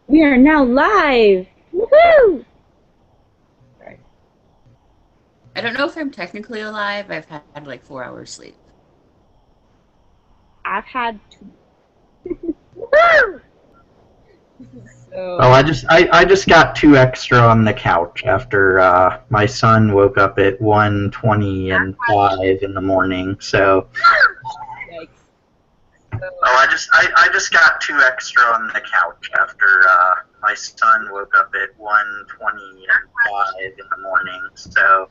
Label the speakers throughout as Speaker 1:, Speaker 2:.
Speaker 1: We are now live! Woohoo! Sorry.
Speaker 2: I don't know if I'm technically alive. I've had like 4 hours sleep.
Speaker 1: I've had two. Woo!
Speaker 3: Oh,
Speaker 1: So,
Speaker 3: I just got two extra on the couch after my son woke up at 1:20 and 5 in the morning. So
Speaker 1: yikes. So,
Speaker 3: I just got two extra on the couch after my son woke up at 1:20 and 5 in the morning. So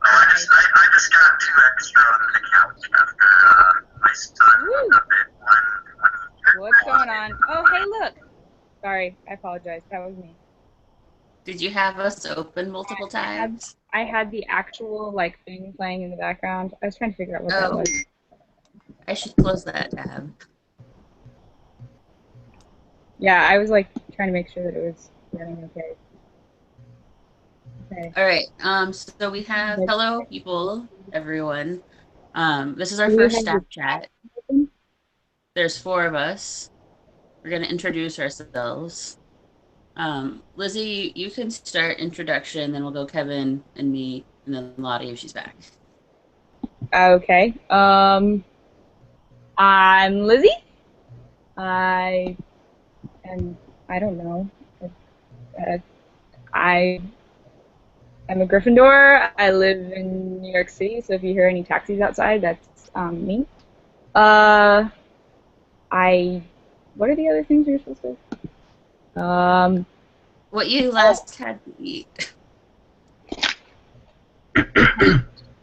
Speaker 3: I just got two extra on the couch after my son woke
Speaker 1: woo!
Speaker 3: up at 1:20 and
Speaker 1: What's going
Speaker 3: 5
Speaker 1: on?
Speaker 3: in the
Speaker 1: Oh, hey,
Speaker 3: morning.
Speaker 1: look! Sorry, I apologize. That was me.
Speaker 2: Did you have us open multiple
Speaker 1: I had
Speaker 2: times?
Speaker 1: I had the actual like thing playing in the background. I was trying to figure out what that was.
Speaker 2: Oh, I should close that tab.
Speaker 1: Yeah, I was like trying to make sure that it was running okay. Okay.
Speaker 2: All right. So we have
Speaker 1: Like,
Speaker 2: hello people, everyone. This is our
Speaker 1: do we
Speaker 2: first
Speaker 1: have the
Speaker 2: staff
Speaker 1: chat
Speaker 2: chat.
Speaker 1: open?
Speaker 2: There's four of us. We're gonna introduce ourselves. Lizzie, you can start introduction, then we'll go Kevin and me, and then Lottie if she's back.
Speaker 1: Okay. I'm Lizzie. I and I don't know. Uh, I am a Gryffindor. I live in New York City, so if you hear any taxis outside, that's me. Uh, I. What are the other things you're supposed to?
Speaker 2: What you
Speaker 1: Oh,
Speaker 2: last had to eat?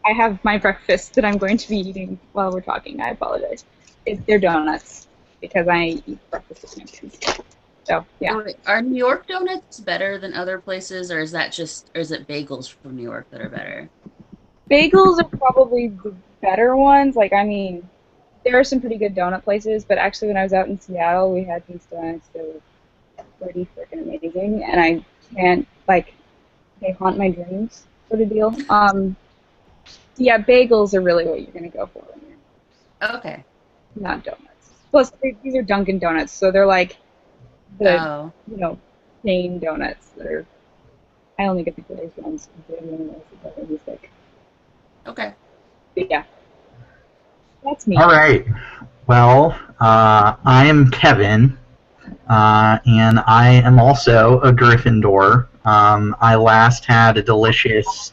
Speaker 1: I have my breakfast that I'm going to be eating while we're talking. I apologize. They're donuts because I eat breakfast with my kids. So yeah,
Speaker 2: Oh, wait, are New York donuts better than other places, or is that just, or is it bagels from New York that are better?
Speaker 1: bagels are probably the better ones. Like I mean, there are some pretty good donut places, but actually, when I was out in Seattle, we had these donuts that were pretty freaking amazing, and I can't like they haunt my dreams, sort of deal. Yeah, bagels are really what you're gonna go for when you're
Speaker 2: Okay.
Speaker 1: not donuts. Plus, these are Dunkin' Donuts, so they're like the
Speaker 2: Oh,
Speaker 1: you know plain donuts that are. I only get the glazed ones because they're the only ones that are really thick.
Speaker 2: okay.
Speaker 1: But yeah, that's
Speaker 3: All
Speaker 1: me.
Speaker 3: right. Well, I am Kevin, and I am also a Gryffindor. I last had a delicious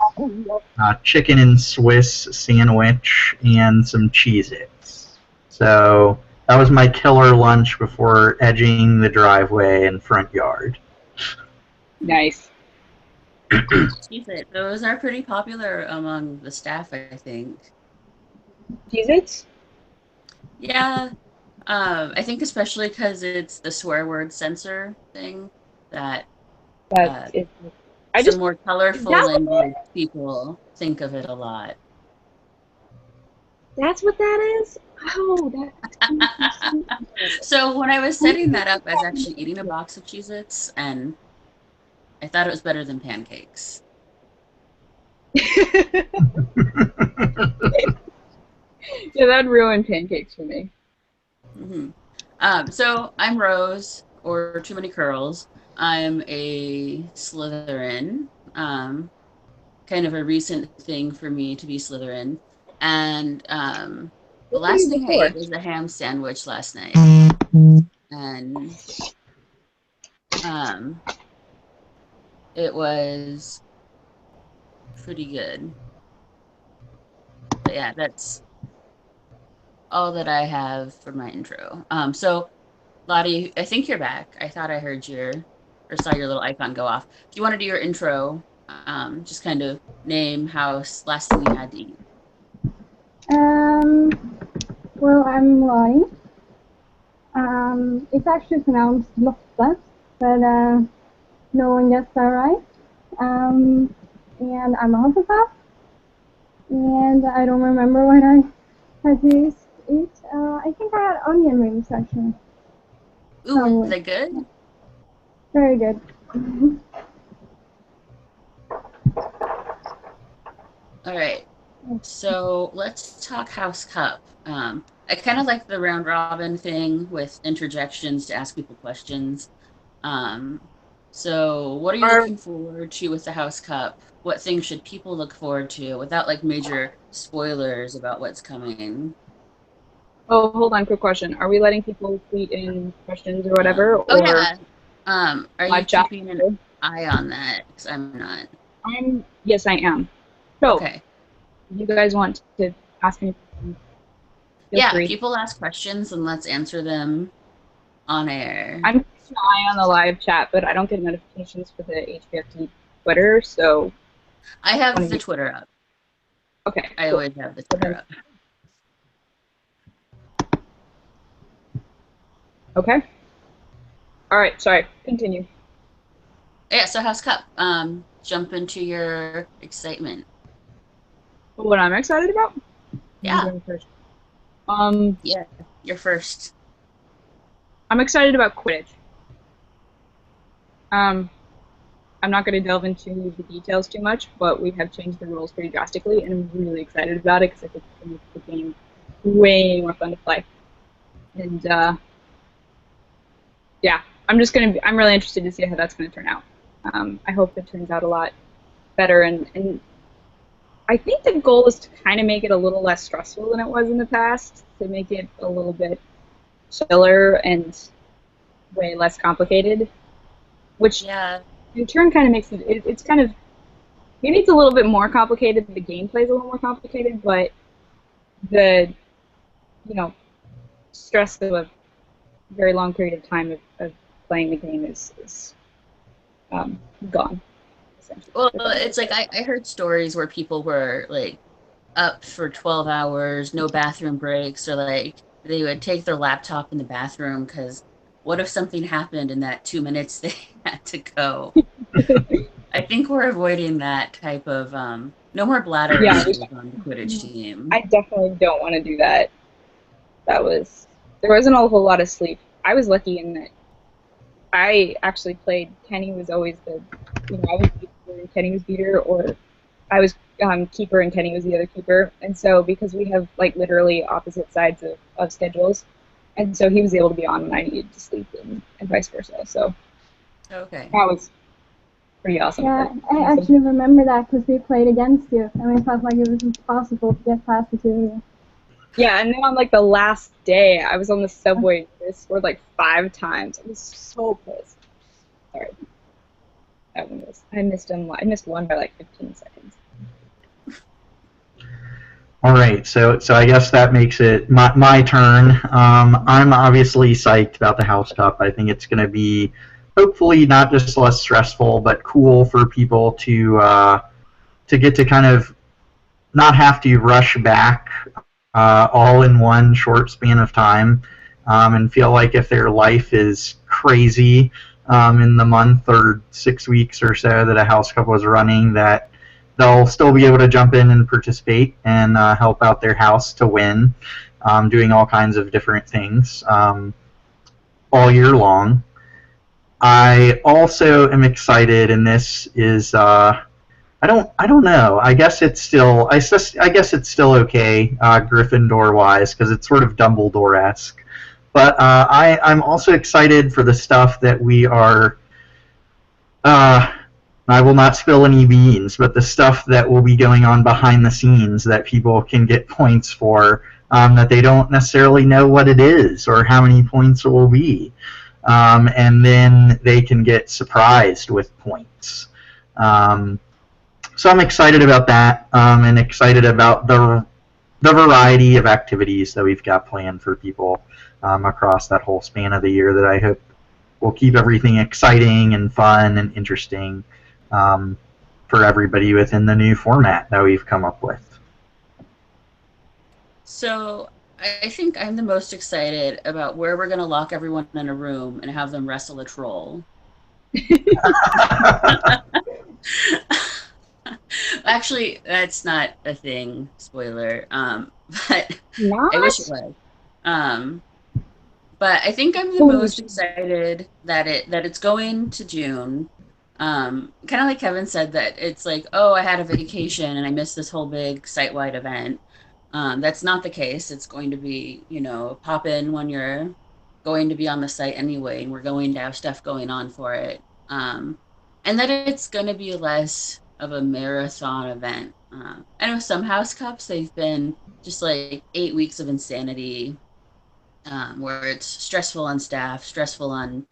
Speaker 3: chicken and Swiss sandwich and some Cheez-Its. So that was my killer lunch before edging the driveway and front yard.
Speaker 1: Nice.
Speaker 2: Cheez It. Those are pretty popular among the staff, I think.
Speaker 1: Cheez-Its?
Speaker 2: Yeah. I think especially because it's the swear word censor thing that
Speaker 1: That
Speaker 2: uh,
Speaker 1: is. I
Speaker 2: some
Speaker 1: just.
Speaker 2: more
Speaker 1: Is
Speaker 2: colorful
Speaker 1: that what?
Speaker 2: language people think of it a lot.
Speaker 1: That's what that is? Oh, that's so
Speaker 2: So when I was setting that up, I was actually eating a box of Cheez-Its, and I thought it was better than pancakes.
Speaker 1: yeah, that'd ruin pancakes for me.
Speaker 2: hmm So I'm Rose, or Too Many Curls. I'm a Slytherin. Kind of a recent thing for me to be Slytherin. And the
Speaker 1: What were
Speaker 2: last
Speaker 1: you
Speaker 2: thing I
Speaker 1: before?
Speaker 2: ate was a ham sandwich last night, and um, it was pretty good. But yeah, that's all that I have for my intro. So Lottie, I think you're back. I thought I heard your or saw your little icon go off. Do you want to do your intro? Just kind of name house, last thing you had to eat.
Speaker 4: Um, well, I'm Lonnie. It's actually pronounced Lotte, but no one gets that right. Um, and I'm a Hufflepuff, and I don't remember what I had to eat. I think I had onion rings actually.
Speaker 2: Ooh, were
Speaker 4: Probably.
Speaker 2: they good?
Speaker 4: Very good.
Speaker 2: All right. So let's talk House Cup. I kind of like the round robin thing with interjections to ask people questions. So what are you
Speaker 1: Are
Speaker 2: looking forward to with the House Cup? What things should people look forward to without like major spoilers about what's coming?
Speaker 1: Oh, hold on, quick question. Are we letting people tweet in questions or whatever,
Speaker 2: Oh
Speaker 1: or
Speaker 2: yeah. Are you
Speaker 1: live chat?
Speaker 2: keeping an eye on that? 'Cause I'm not.
Speaker 1: Yes, I am. So,
Speaker 2: Okay.
Speaker 1: if you guys want to ask me, feel
Speaker 2: Yeah,
Speaker 1: free.
Speaker 2: people ask questions and let's answer them on air.
Speaker 1: I'm keeping an eye on the live chat, but I don't get notifications for the HPFT Twitter, so
Speaker 2: I have the Twitter up.
Speaker 1: okay.
Speaker 2: I
Speaker 1: Cool.
Speaker 2: always have the Twitter up.
Speaker 1: Okay. All right. Sorry. Continue.
Speaker 2: Yeah, so House Cup. Jump into your excitement.
Speaker 1: What I'm excited about?
Speaker 2: Yeah.
Speaker 1: I'm going first.
Speaker 2: Yeah, you're first.
Speaker 1: I'm excited about Quidditch. I'm not going to delve into the details too much, but we have changed the rules pretty drastically, and I'm really excited about it because I think it's going to make the game way more fun to play. And yeah, I'm really interested to see how that's going to turn out. I hope it turns out a lot better, and I think the goal is to kind of make it a little less stressful than it was in the past, to make it a little bit chiller and way less complicated, which
Speaker 2: Yeah.
Speaker 1: in turn kind of makes it's kind of, maybe it's a little bit more complicated, the gameplay is a little more complicated, but the, stress of a very long period of time of playing the game is gone, essentially.
Speaker 2: Well, it's like I heard stories where people were like up for 12 hours, no bathroom breaks, or like they would take their laptop in the bathroom because what if something happened in that 2 minutes they had to go? I think we're avoiding that type of no more bladder
Speaker 1: Yeah,
Speaker 2: issues on the Quidditch team.
Speaker 1: I definitely don't want to do that. There wasn't a whole lot of sleep. I was lucky in that I actually played. Kenny was always I was keeper and Kenny was beater, or I was keeper and Kenny was the other keeper. And so because we have like literally opposite sides of schedules, and so he was able to be on when I needed to sleep, and vice versa. So
Speaker 2: Okay.
Speaker 1: that was pretty awesome.
Speaker 4: Yeah, I actually remember that because we played against you, and we felt like it was impossible to get past the two of you.
Speaker 1: Yeah, and then on like the last day, I was on the subway. I scored like 5 times. I was so pissed. Sorry, I missed him. I missed one by like 15 seconds.
Speaker 3: All right, so I guess that makes it my turn. I'm obviously psyched about the House Cup. I think it's going to be hopefully not just less stressful, but cool for people to get to kind of not have to rush back all in one short span of time, and feel like if their life is crazy in the month or 6 weeks or so that a House Cup was running, that they'll still be able to jump in and participate and help out their house to win, doing all kinds of different things all year long. I also am excited, and this is I don't know. I guess it's still okay, Gryffindor wise, because it's sort of Dumbledore-esque. But I'm also excited for the stuff that we are. I will not spill any beans, but the stuff that will be going on behind the scenes that people can get points for, that they don't necessarily know what it is or how many points it will be. And then they can get surprised with points. So I'm excited about that, and excited about the variety of activities that we've got planned for people across that whole span of the year that I hope will keep everything exciting and fun and interesting for everybody within the new format that we've come up with.
Speaker 2: So I think I'm the most excited about where we're going to lock everyone in a room and have them wrestle a troll. Actually, that's not a thing. Spoiler. But
Speaker 1: Not?
Speaker 2: I wish it was. But I think I'm the most excited that it's going to June. Kind of like Kevin said, that it's like, oh, I had a vacation and I missed this whole big site-wide event. That's not the case. It's going to be, pop in when you're going to be on the site anyway, and we're going to have stuff going on for it. And then it's going to be less of a marathon event. I know some house cups, they've been just like 8 weeks of insanity, where it's stressful on staff, stressful on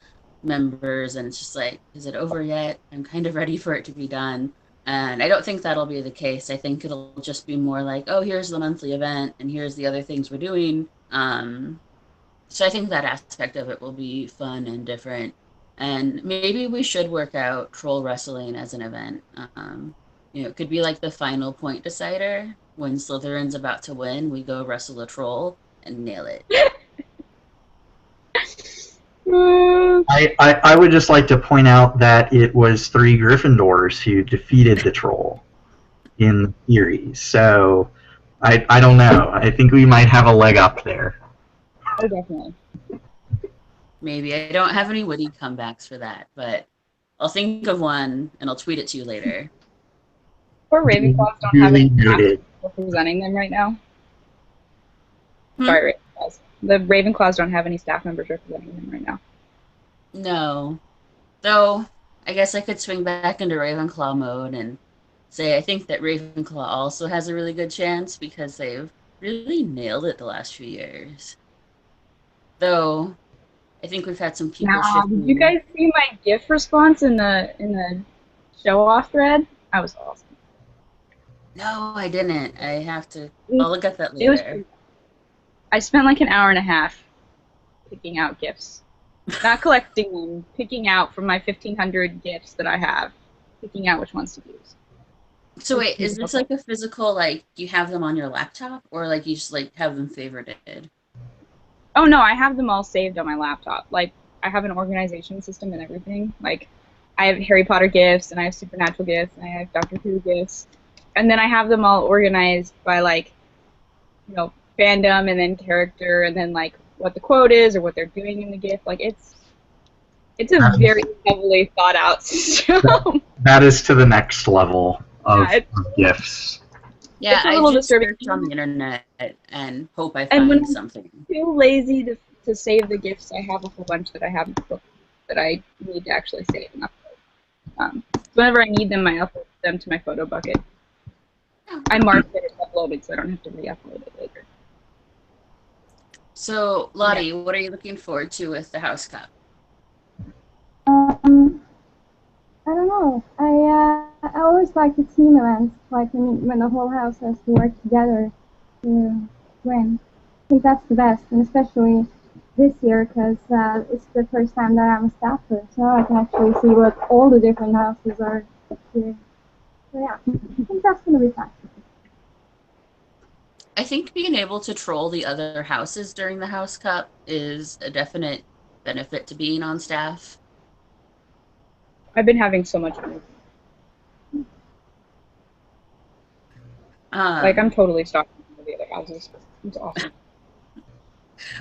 Speaker 2: members, and it's just like, is it over yet? I'm kind of ready for it to be done. And I don't think that'll be the case. I think it'll just be more like, oh, here's the monthly event, and here's the other things we're doing. So I think that aspect of it will be fun and different. And maybe we should work out troll wrestling as an event. It could be like the final point decider. When Slytherin's about to win, we go wrestle a troll and nail it.
Speaker 3: I would just like to point out that it was 3 Gryffindors who defeated the troll in the series. So I don't know. I think we might have a leg up there.
Speaker 1: Oh, definitely.
Speaker 2: Maybe. I don't have any witty comebacks for that, but I'll think of one and I'll tweet it to you later.
Speaker 1: Poor Ravenclaws don't have any staff
Speaker 3: Noted.
Speaker 1: representing them right now. Sorry, Ravenclaws. The Ravenclaws don't have any staff members representing them right now.
Speaker 2: No. Though, I guess I could swing back into Ravenclaw mode and say I think that Ravenclaw also has a really good chance because they've really nailed it the last few years. Though, I think we've had some people shifting.
Speaker 1: Did you guys see my GIF response in the show-off thread? That was awesome.
Speaker 2: No, I didn't. I have to. I'll look at that
Speaker 1: It was.
Speaker 2: later.
Speaker 1: I spent like an hour and a half picking out GIFs. Not collecting them, picking out from my 1,500 GIFs that I have, picking out which ones to use.
Speaker 2: So wait, is this like a physical, like you have them on your laptop, or like you just like have them favorited?
Speaker 1: Oh no, I have them all saved on my laptop. Like, I have an organization system and everything. Like, I have Harry Potter GIFs, and I have Supernatural GIFs, and I have Doctor Who GIFs. And then I have them all organized by, like, fandom, and then character, and then, like, what the quote is, or what they're doing in the GIF. Like, it's a very heavily thought out system.
Speaker 3: That is to the next level of GIFs.
Speaker 2: Yeah,
Speaker 1: It's a
Speaker 2: I
Speaker 1: little
Speaker 2: just
Speaker 1: disturbing.
Speaker 2: search on the internet and hope I
Speaker 1: And when
Speaker 2: find something.
Speaker 1: Too lazy to save the GIFs. I have a whole bunch that I haven't put that I need to actually save and upload. So whenever I need them, I upload them to my photo bucket. I mark that it's uploaded, so I don't have to re-upload it later.
Speaker 2: So, Lottie, what are you looking forward to with the House Cup?
Speaker 4: I don't know. I always like the team events, like when the whole house has to work together to win. I think that's the best, and especially this year because it's the first time that I'm a staffer, so I can actually see what all the different houses are doing. So yeah, I think that's gonna be fun.
Speaker 2: I think being able to troll the other houses during the House Cup is a definite benefit to being on staff.
Speaker 1: I've been having so much fun. Like, I'm totally stalking the other houses. It's awesome.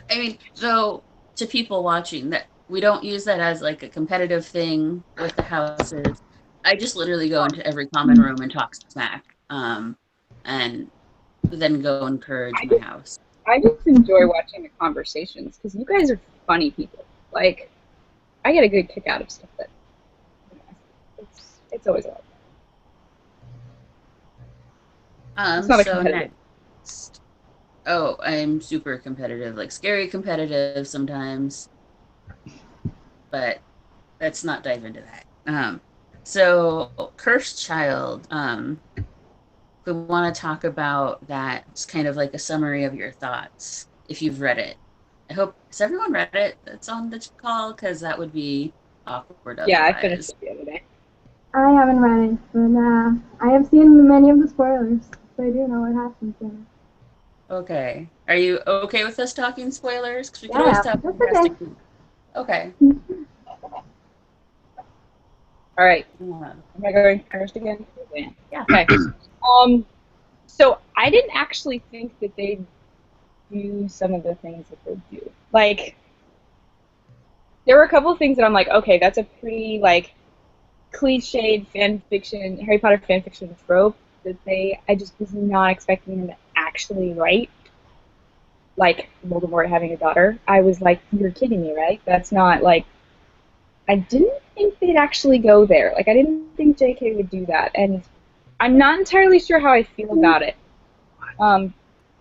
Speaker 2: I mean, though, to people watching, that we don't use that as like a competitive thing with the houses. I just literally go into every common room and talk smack, and then go encourage my house.
Speaker 1: I just enjoy watching the conversations because you guys are funny people. Like, I get a good kick out of stuff that it's always a lot of fun. It's not a
Speaker 2: So
Speaker 1: competitive.
Speaker 2: next, oh, I'm super competitive, like scary competitive sometimes, but let's not dive into that. So Cursed Child, we want to talk about that. It's kind of like a summary of your thoughts if you've read it. I hope, has everyone read it that's on the call? Because that would be awkward otherwise.
Speaker 1: Yeah, I finished it the other day.
Speaker 4: I haven't read it, but I have seen many of the spoilers, so I do know what happens in it.
Speaker 2: Okay. Are you okay with us talking spoilers? Because we could
Speaker 4: Yeah,
Speaker 2: always talk
Speaker 4: that's
Speaker 2: fantastic. Okay.
Speaker 1: All right.
Speaker 2: Uh,
Speaker 1: Am I going first again?
Speaker 2: Yeah.
Speaker 1: Okay. So I didn't actually think that they'd do some of the things that they do. Like, there were a couple of things that I'm like, okay, that's a pretty, like, cliched fan fiction, Harry Potter fan fiction trope that I just was not expecting them to actually write like Voldemort having a daughter, I was like, you're kidding me, right? That's not like, I didn't think they'd actually go there. Like, I didn't think JK would do that, and I'm not entirely sure how I feel about it.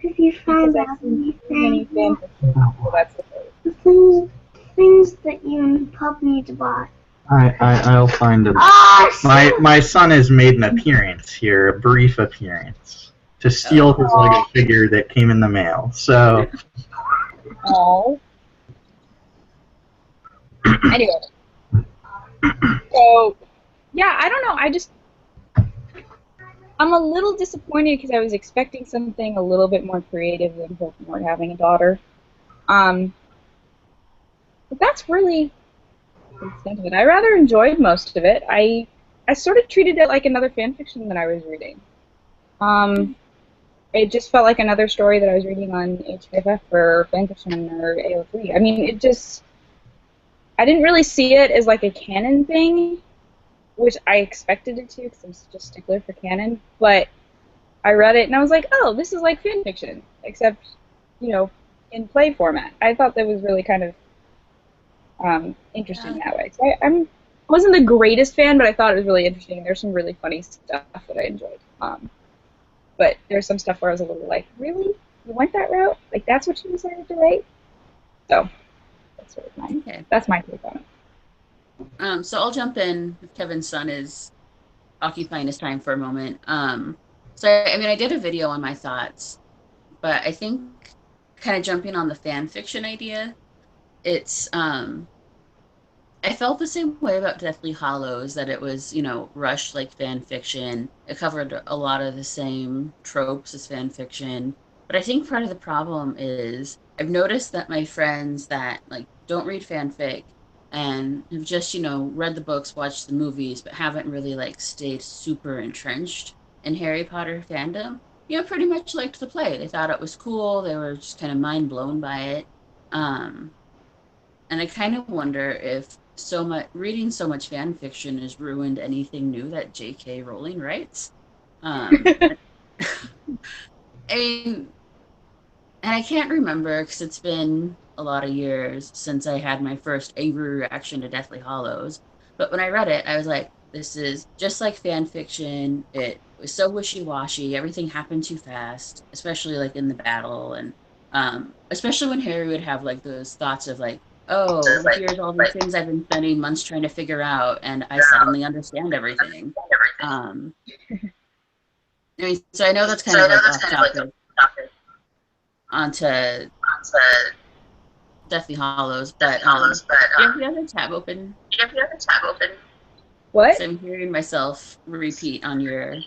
Speaker 5: If you
Speaker 1: Because
Speaker 5: find
Speaker 1: I've
Speaker 5: out
Speaker 1: seen too many
Speaker 5: anything,
Speaker 1: fanfics, so that's the thing.
Speaker 5: the things that you and Pop need to buy.
Speaker 3: I'll find it.
Speaker 5: Oh,
Speaker 3: My son has made an appearance here, a brief appearance, to steal his Lego figure that came in the mail. So,
Speaker 1: Oh. Anyway. So, yeah, I don't know. I'm a little disappointed because I was expecting something a little bit more creative than Voldemort having a daughter. But that's really the extent of it. I rather enjoyed most of it. I sort of treated it like another fanfiction that I was reading. It just felt like another story that I was reading on HPFF or fanfiction or AO3. I mean, I didn't really see it as like a canon thing, which I expected it to because I'm such a stickler for canon, but I read it and I was like, oh, this is like fanfiction, except, in play format. I thought that was really kind of interesting that way. So I wasn't the greatest fan, but I thought it was really interesting. There's some really funny stuff that I enjoyed. But there's some stuff where I was a little like, really? You went that route? Like, that's what you decided to write? So, that's sort of that's my take on it.
Speaker 2: So I'll jump in if Kevin's son is occupying his time for a moment. So I did a video on my thoughts, but I think kind of jumping on the fan fiction idea, it's I felt the same way about Deathly Hallows, that it was, rushed like fan fiction. It covered a lot of the same tropes as fan fiction. But I think part of the problem is I've noticed that my friends that like don't read fanfic and have just, read the books, watched the movies, but haven't really like stayed super entrenched in Harry Potter fandom, pretty much liked the play. They thought it was cool. They were just kind of mind blown by it. And I kind of wonder if reading so much fan fiction has ruined anything new that J.K. Rowling writes. And I can't remember because it's been a lot of years since I had my first angry reaction to Deathly Hallows. But when I read it, I was like, this is just like fan fiction. It was so wishy-washy. Everything happened too fast, especially like in the battle. And especially when Harry would have like those thoughts of like, oh, here's all the things I've been spending months trying to figure out, and I suddenly understand everything. So I know that's kind of like off topic onto Deathly Hallows, but do you have the other tab open?
Speaker 1: What?
Speaker 2: So I'm hearing myself repeat on your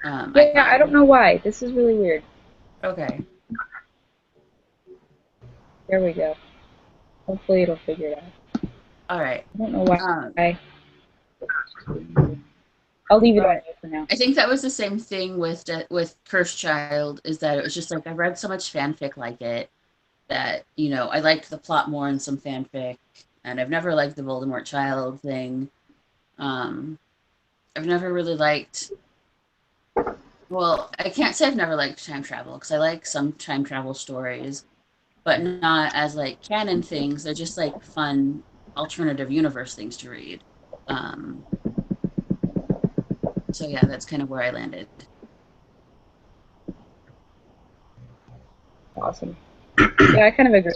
Speaker 1: yeah, I don't know why. This is really weird.
Speaker 2: Okay.
Speaker 1: There we go. Hopefully it'll figure it out.
Speaker 2: All right.
Speaker 1: I don't know why. I'll leave it on for now.
Speaker 2: I think that was the same thing with Cursed Child, is that it was just like I read so much fanfic like it that, I liked the plot more in some fanfic, and I've never liked the Voldemort child thing. I've never really liked... Well, I can't say I've never liked time travel, because I like some time travel stories, but not as like canon things. They're just like fun alternative universe things to read. So yeah, that's kind of where I landed.
Speaker 1: Awesome. Yeah, I kind of agree.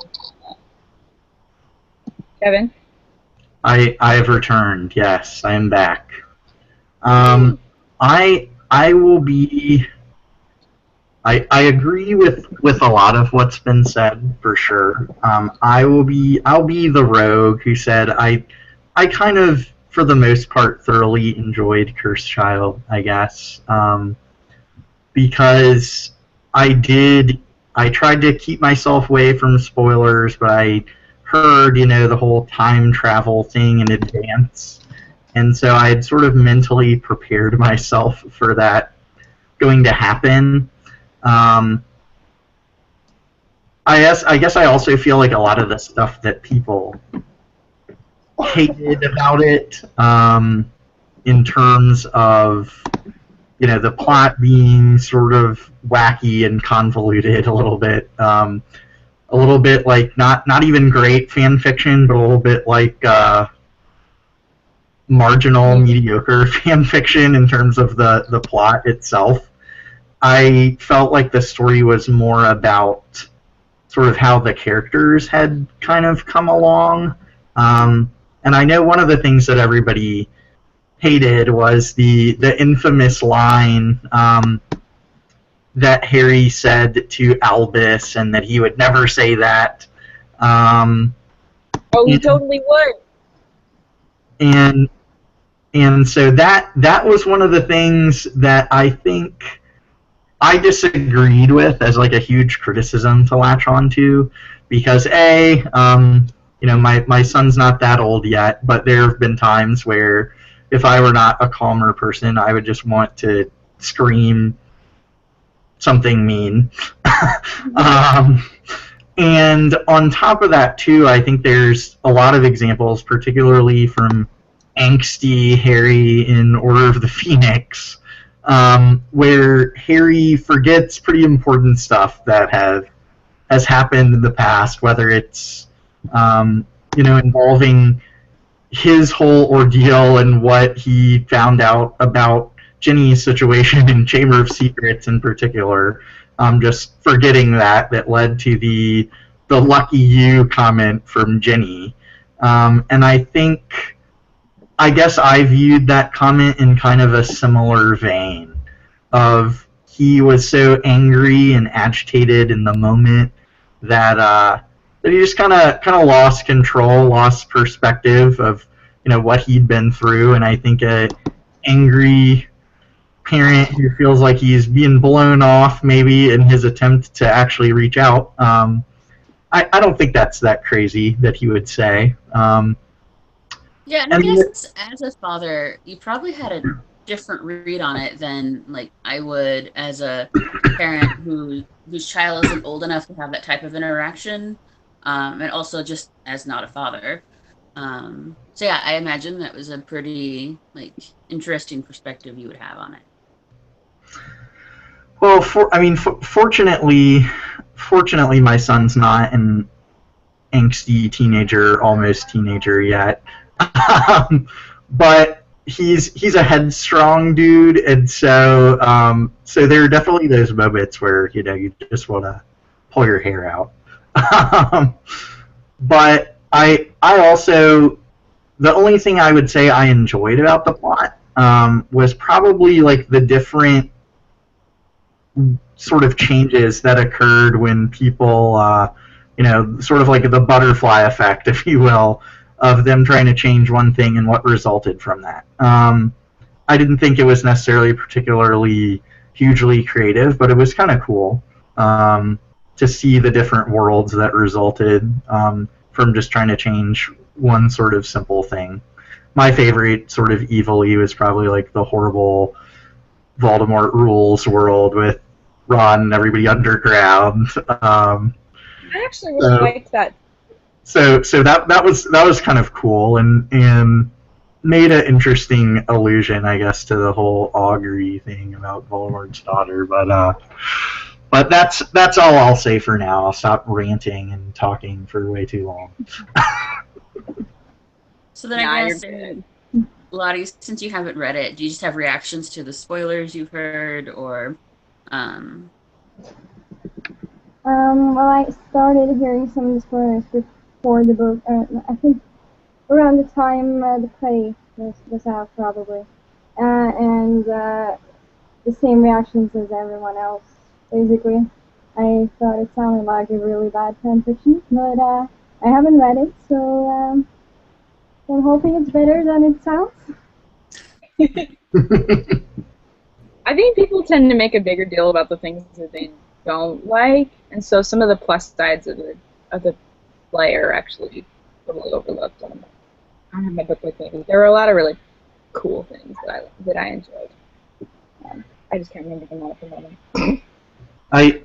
Speaker 1: Kevin?
Speaker 3: I have returned. Yes, I am back. I will be. I agree with a lot of what's been said for sure. I'll be the rogue who said I kind of, for the most part, thoroughly enjoyed Cursed Child, I guess, because I tried to keep myself away from spoilers, but I heard the whole time travel thing in advance, and so I had sort of mentally prepared myself for that going to happen. I guess I also feel like a lot of the stuff that people hated about it, in terms of, the plot being sort of wacky and convoluted a little bit. A little bit like not even great fan fiction, but a little bit like marginal, mediocre fan fiction in terms of the plot itself. I felt like the story was more about sort of how the characters had kind of come along. And I know one of the things that everybody hated was the infamous line that Harry said to Albus, and that he would never say that.
Speaker 1: Oh, he totally would.
Speaker 3: And so that was one of the things that I think I disagreed with as like a huge criticism to latch onto, because my son's not that old yet, but there have been times where if I were not a calmer person, I would just want to scream something mean. And on top of that, too, I think there's a lot of examples, particularly from angsty Harry in Order of the Phoenix, where Harry forgets pretty important stuff that has happened in the past, whether it's involving his whole ordeal and what he found out about Ginny's situation in Chamber of Secrets in particular, just forgetting that led to the lucky you comment from Ginny. And I guess I viewed that comment in kind of a similar vein of he was so angry and agitated in the moment that he just kind of lost control, lost perspective of what he'd been through. And I think a angry parent who feels like he's being blown off maybe in his attempt to actually reach out, I don't think that's that crazy that he would say.
Speaker 2: Yeah, and I guess as a father, you probably had a different read on it than like I would as a parent whose child isn't old enough to have that type of interaction, and also just as not a father. So yeah, I imagine that was a pretty interesting perspective you would have on it.
Speaker 3: Well, fortunately, my son's not an angsty teenager, almost teenager yet. But he's a headstrong dude, and so there are definitely those moments where you just want to pull your hair out. But I also, the only thing I would say I enjoyed about the plot was probably the different sort of changes that occurred when people sort of like the butterfly effect, if you will, of them trying to change one thing and what resulted from that. I didn't think it was necessarily particularly hugely creative, but it was kind of cool to see the different worlds that resulted from just trying to change one sort of simple thing. My favorite sort of evil-y was probably the horrible Voldemort rules world with Ron and everybody underground.
Speaker 1: I actually really liked that.
Speaker 3: So that was kind of cool and made an interesting allusion, I guess, to the whole augury thing about Voldemort's daughter. But that's all I'll say for now. I'll stop ranting and talking for way too long.
Speaker 2: So then I guess, Lottie, since you haven't read it, do you just have reactions to the spoilers you've heard, or?
Speaker 4: Well, I started hearing some of the spoilers before the book. I think around the time the play was out, probably, and the same reactions as everyone else. Basically, I thought it sounded like a really bad fanfiction, but I haven't read it, so I'm hoping it's better than it sounds.
Speaker 1: I think people tend to make a bigger deal about the things that they don't like, and so some of the plus sides of the play are actually totally overlooked. I don't have my book with me. There were a lot of really cool things that I enjoyed. I just can't remember them all at the moment.
Speaker 3: I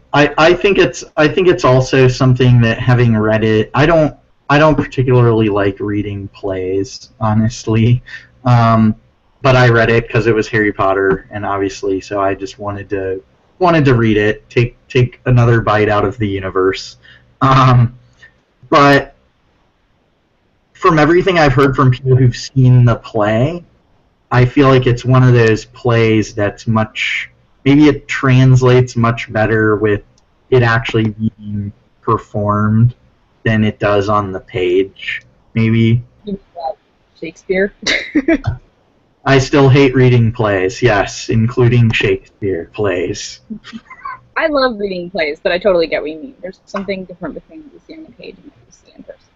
Speaker 3: think it's also something that, having read it, I don't particularly like reading plays, honestly. but I read it because it was Harry Potter, and obviously, so I just wanted to read it, take another bite out of the universe. But from everything I've heard from people who've seen the play, I feel like it's one of those plays that's maybe it translates much better with it actually being performed than it does on the page, maybe.
Speaker 1: Shakespeare.
Speaker 3: I still hate reading plays, yes, including Shakespeare plays.
Speaker 1: I love reading plays, but I totally get what you mean. There's something different between what you see on the page and what you see in person.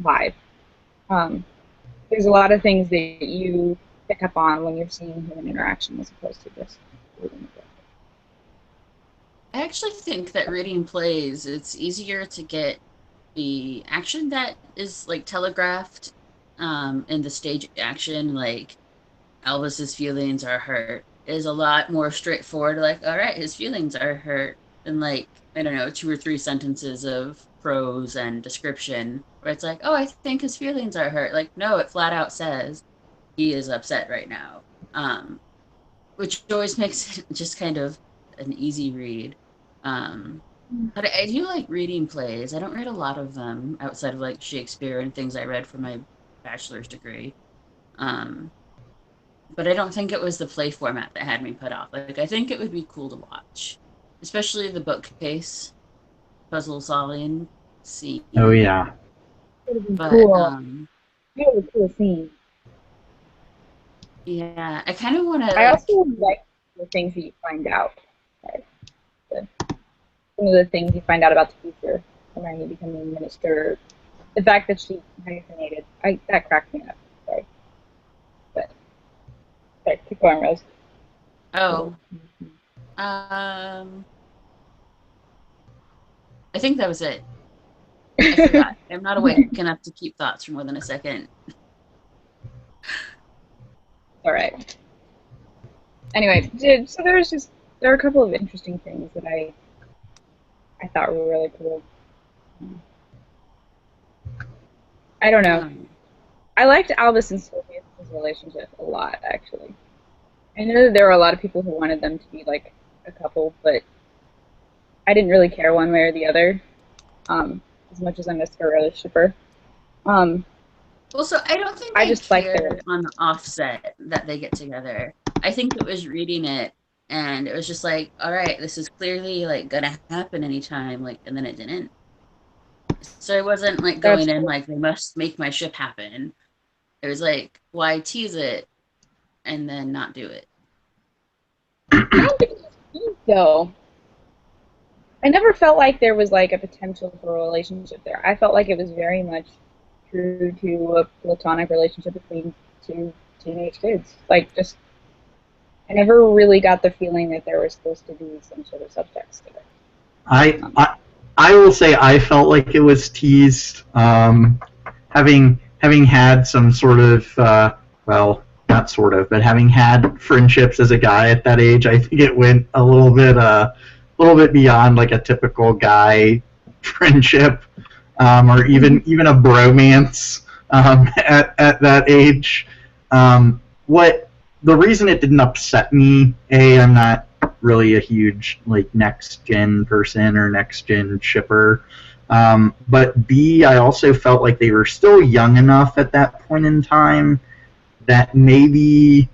Speaker 1: Vibe. There's a lot of things that you pick up on when you're seeing human interaction as opposed to just reading the book.
Speaker 2: I actually think that reading plays, it's easier to get the action that is like telegraphed in the stage action, like Albus's feelings are hurt, is a lot more straightforward. Like, all right, his feelings are hurt, and like, I don't know, 2 or 3 sentences of prose and description where it's like, oh, I think his feelings are hurt. Like, no, it flat out says he is upset right now, which always makes it just kind of an easy read. But I do like reading plays. I don't read a lot of them outside of like Shakespeare and things I read for my bachelor's degree. But I don't think it was the play format that had me put off. Like, I think it would be cool to watch, especially the bookcase puzzle solving scene.
Speaker 3: Oh yeah.
Speaker 2: But
Speaker 1: Cool. It was a cool scene.
Speaker 2: yeah, I kind of want to.
Speaker 1: I also like the things that you find out. Some of the things you find out about the future, Hermione becoming a minister, the fact that she hyphenated, that cracked me up. Sorry. But, sorry, keep going, Rose.
Speaker 2: Oh. I think that was it. I forgot. I'm not awake enough to keep thoughts for more than a second.
Speaker 1: All right. Anyway, so there are a couple of interesting things that I thought were really cool. I don't know. I liked Albus and Sylvia's relationship a lot, actually. I know that there were a lot of people who wanted them to be like a couple, but I didn't really care one way or the other, as much as I'm a Scarlet shipper.
Speaker 2: Well, so I don't think
Speaker 1: I just like
Speaker 2: cared on the offset that they get together. I think it was reading it, and it was just like, all right, this is clearly like gonna happen anytime, like, and then it didn't. So I wasn't like going in like they must make my ship happen. It was like, why tease it and then not do it?
Speaker 1: I don't think it was teased, though. I never felt like there was like a potential for a relationship there. I felt like it was very much true to a platonic relationship between 2 teenage kids. Like, just, I never really got the feeling that there was supposed to be some sort of subtext to it.
Speaker 3: I will say I felt like it was teased, having had some sort of, well, not sort of, but having had friendships as a guy at that age, I think it went a little bit beyond like a typical guy friendship, or even a bromance at that age. The reason it didn't upset me, I'm not really a huge like next gen person or next gen shipper, but B, I also felt like they were still young enough at that point in time that maybe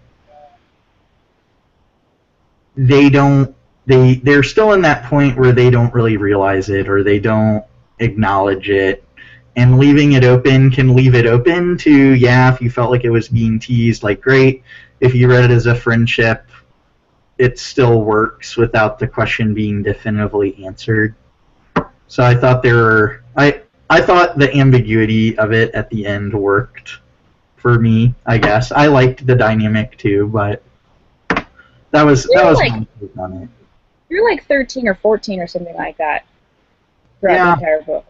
Speaker 3: they're still in that point where they don't really realize it or they don't acknowledge it, and leaving it open can leave it open to, yeah, if you felt like it was being teased, like, great. If you read it as a friendship, it still works without the question being definitively answered. So I thought I thought the ambiguity of it at the end worked for me, I guess. I liked the dynamic too, but that was
Speaker 1: like,
Speaker 3: my take on it.
Speaker 1: You're like 13 or 14 or something like that throughout the entire book.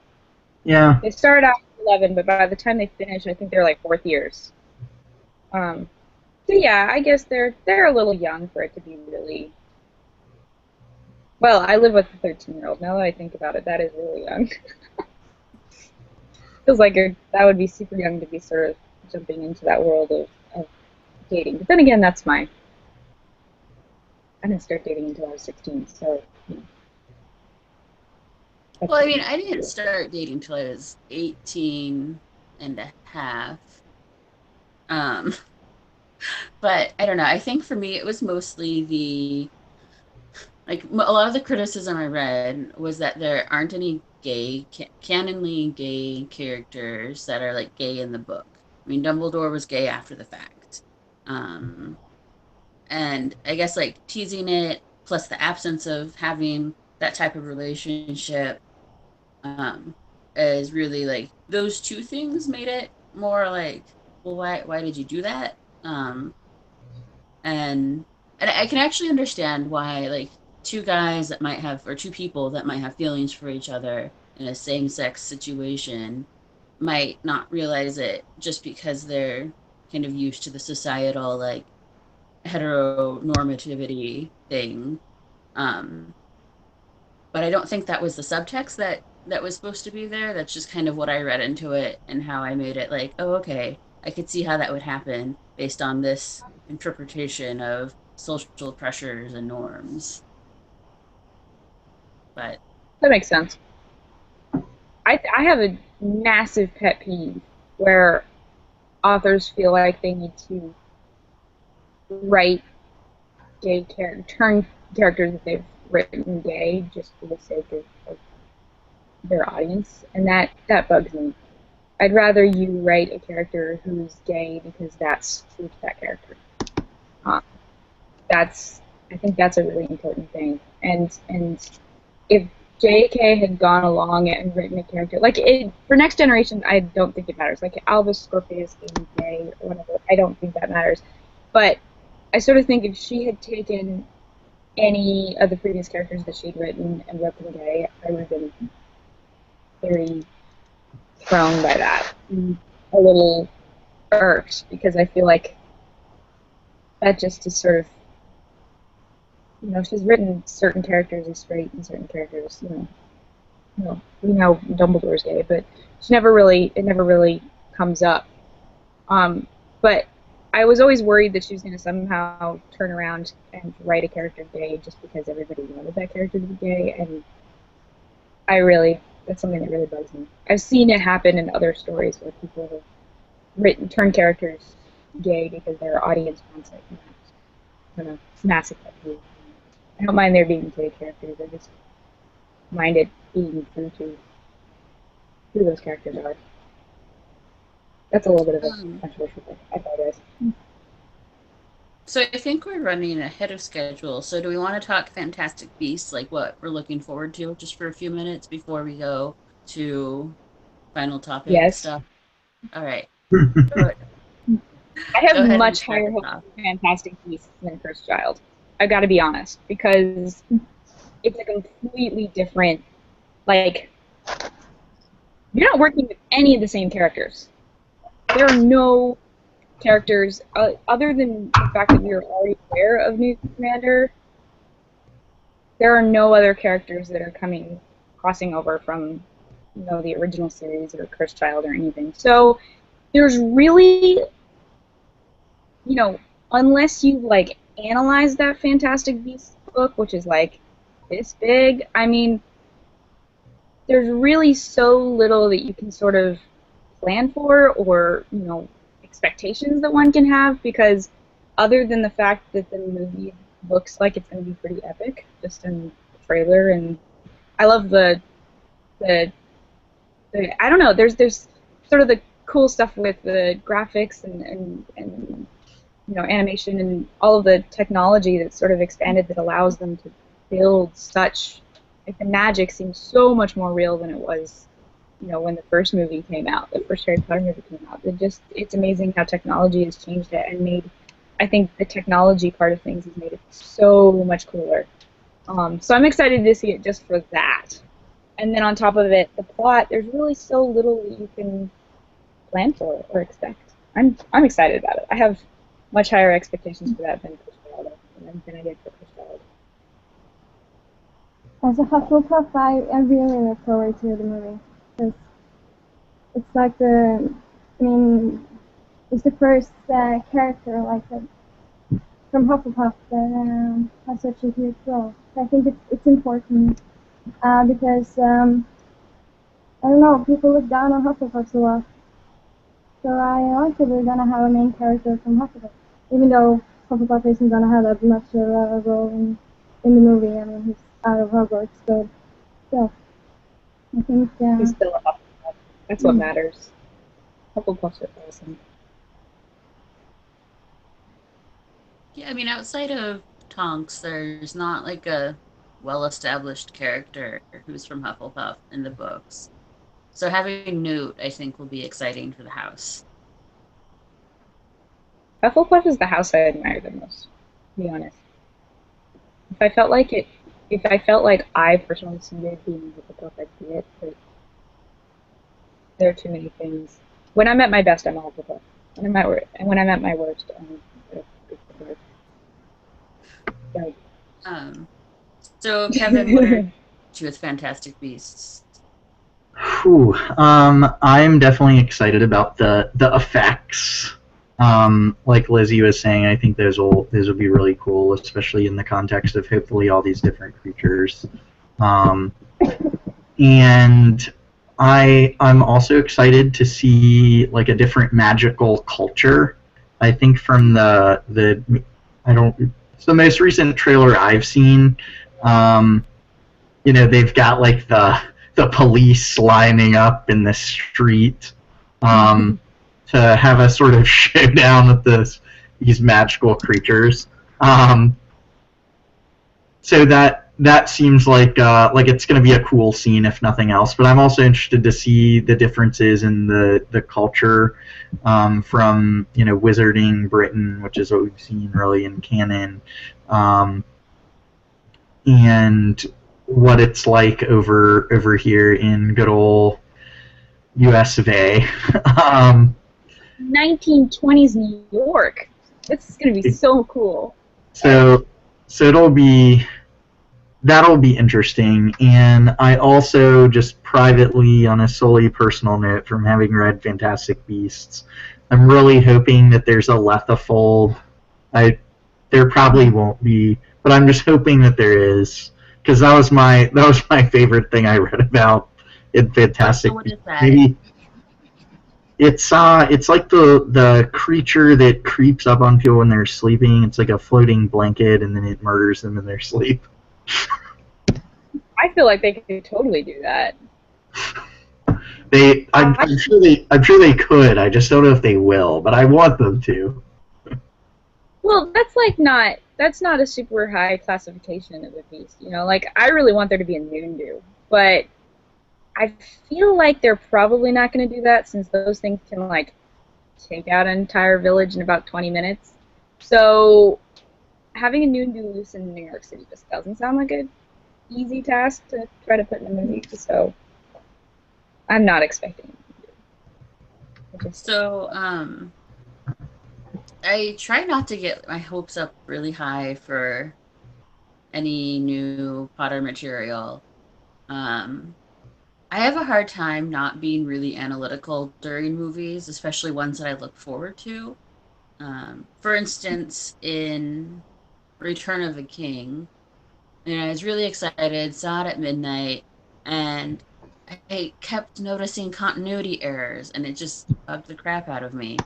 Speaker 3: Yeah.
Speaker 1: They started out at 11, but by the time they finished, I think they're like 4th years. So yeah, I guess they're a little young for it to be really. Well, I live with a 13-year-old. Now that I think about it, that is really young. Feels like that would be super young to be sort of jumping into that world of dating. But then again, that's my. I didn't start dating until I was 16, so.
Speaker 2: Well, I mean, I didn't start dating till I was 18 and a half. Um, but I don't know. I think for me, it was mostly a lot of the criticism I read was that there aren't any canonly gay characters that are like gay in the book. I mean, Dumbledore was gay after the fact. Um, and I guess like teasing it, plus the absence of having that type of relationship, um, is really like those two things made it more like, well, why did you do that? And and I can actually understand why like two guys that might have or two people that might have feelings for each other in a same-sex situation might not realize it just because they're kind of used to the societal like heteronormativity thing. Um, but I don't think that was the subtext that was supposed to be there. That's just kind of what I read into it and how I made it like, oh, okay, I could see how that would happen based on this interpretation of social pressures and norms. But
Speaker 1: That makes sense. I have a massive pet peeve where authors feel like they need to write turn characters that they've written gay just for the sake of their audience, and that bugs me. I'd rather you write a character who's gay because that's true to that character. Uh, that's I think that's a really important thing. And if J.K. had gone along and written a character like it for Next Generation, I don't think it matters. Like Albus Scorpius being gay or whatever, I don't think that matters. But I sort of think if she had taken any of the previous characters that she'd written and wrote them gay, I would have been very thrown by that. A little irked because I feel like that just is sort of, she's written certain characters as straight and certain characters, we know Dumbledore's gay, but it never really comes up. But I was always worried that she was going to somehow turn around and write a character gay just because everybody wanted that character to be gay, and that's something that really bugs me. I've seen it happen in other stories where people have turned characters gay because their audience wants it. I don't know, it's massive pet peeve. I don't mind there being gay characters, I just mind it being true to who those characters are. That's a little bit of a controversial thing. I apologize.
Speaker 2: so I think we're running ahead of schedule. So do we want to talk Fantastic Beasts, like what we're looking forward to, just for a few minutes before we go to final topic
Speaker 1: Yes.
Speaker 2: stuff? All right.
Speaker 1: I have much higher hopes for Fantastic Beasts than Cursed Child. I've got to be honest, because it's a completely different, like, you're not working with any of the same characters. There are no characters, other than the fact that you're already aware of Newt Scamander, there are no other characters that are crossing over from, the original series or Cursed Child or anything. So there's really, unless you, like, analyze that Fantastic Beasts book, which is, like, this big, I mean, there's really so little that you can sort of plan for or, expectations that one can have, because other than the fact that the movie looks like it's going to be pretty epic, just in the trailer, and I love the I don't know, there's sort of the cool stuff with the graphics and animation and all of the technology that's sort of expanded that allows them to build such, like, the magic seems so much more real than it was, when the first movie came out, the first Harry Potter movie came out. It's amazing how technology has changed it and I think the technology part of things has made it so much cooler. So I'm excited to see it just for that. And then on top of it, the plot, there's really so little that you can plan for or expect. I'm excited about it. I have much higher expectations for that than I did for Cursed Child.
Speaker 4: As a Hufflepuff, I really look forward to the movie. It's like it's is the first character like from Hufflepuff that has such a huge role. I think it's important because I don't know, people look down on Hufflepuffs a lot. So I like that we're gonna have a main character from Hufflepuff, even though Hufflepuff isn't gonna have that much of a role in the movie. I mean, he's out of Hogwarts, but still, I think.
Speaker 1: He's still a Hufflepuff. That's what matters. Hufflepuffs are awesome.
Speaker 2: Yeah, I mean, outside of Tonks, there's not like a well-established character who's from Hufflepuff in the books. So having Newt, I think, will be exciting for the house.
Speaker 1: Hufflepuff is the house I admire the most, to be honest. If I felt like I personally succeeded being Hufflepuff, I'd be it, but there are too many things. When I'm at my best, I'm a Hufflepuff. When I'm at my worst, I'm a Gryffindor. Like,
Speaker 2: So Kevin, what are you with Fantastic Beasts?
Speaker 3: Whew, I'm definitely excited about the effects. Like Lizzie was saying, I think those will be really cool, especially in the context of hopefully all these different creatures. And I'm also excited to see like a different magical culture. I think from it's the most recent trailer I've seen. They've got like the police lining up in the street to have a sort of showdown with these magical creatures. So that seems like it's going to be a cool scene, if nothing else. But I'm also interested to see the differences in the culture from Wizarding Britain, which is what we've seen really in canon, and what it's like over here in good old US of A.
Speaker 1: 1920s New York. This is going to be so cool.
Speaker 3: So that'll be interesting. And I also just privately, on a solely personal note, from having read Fantastic Beasts, I'm really hoping that there's a Lethifold. There probably won't be, but I'm just hoping that there is, because that was my favorite thing I read about in Fantastic.
Speaker 2: So what is that?
Speaker 3: Maybe it's like the creature that creeps up on people when they're sleeping. It's like a floating blanket, and then it murders them in their sleep.
Speaker 1: I feel like they could totally do that.
Speaker 3: I'm sure they could. I just don't know if they will, but I want them to.
Speaker 1: Well, that's not a super high classification of a beast, Like, I really want there to be a Noondu, but I feel like they're probably not going to do that since those things can, like, take out an entire village in about 20 minutes. So having a Noondu loose in New York City just doesn't sound like an easy task to try to put in a movie. So I'm not expecting it.
Speaker 2: So, I try not to get my hopes up really high for any new Potter material. I have a hard time not being really analytical during movies, especially ones that I look forward to. For instance, in Return of the King, I was really excited, saw it at midnight, and I kept noticing continuity errors, and it just bugged the crap out of me.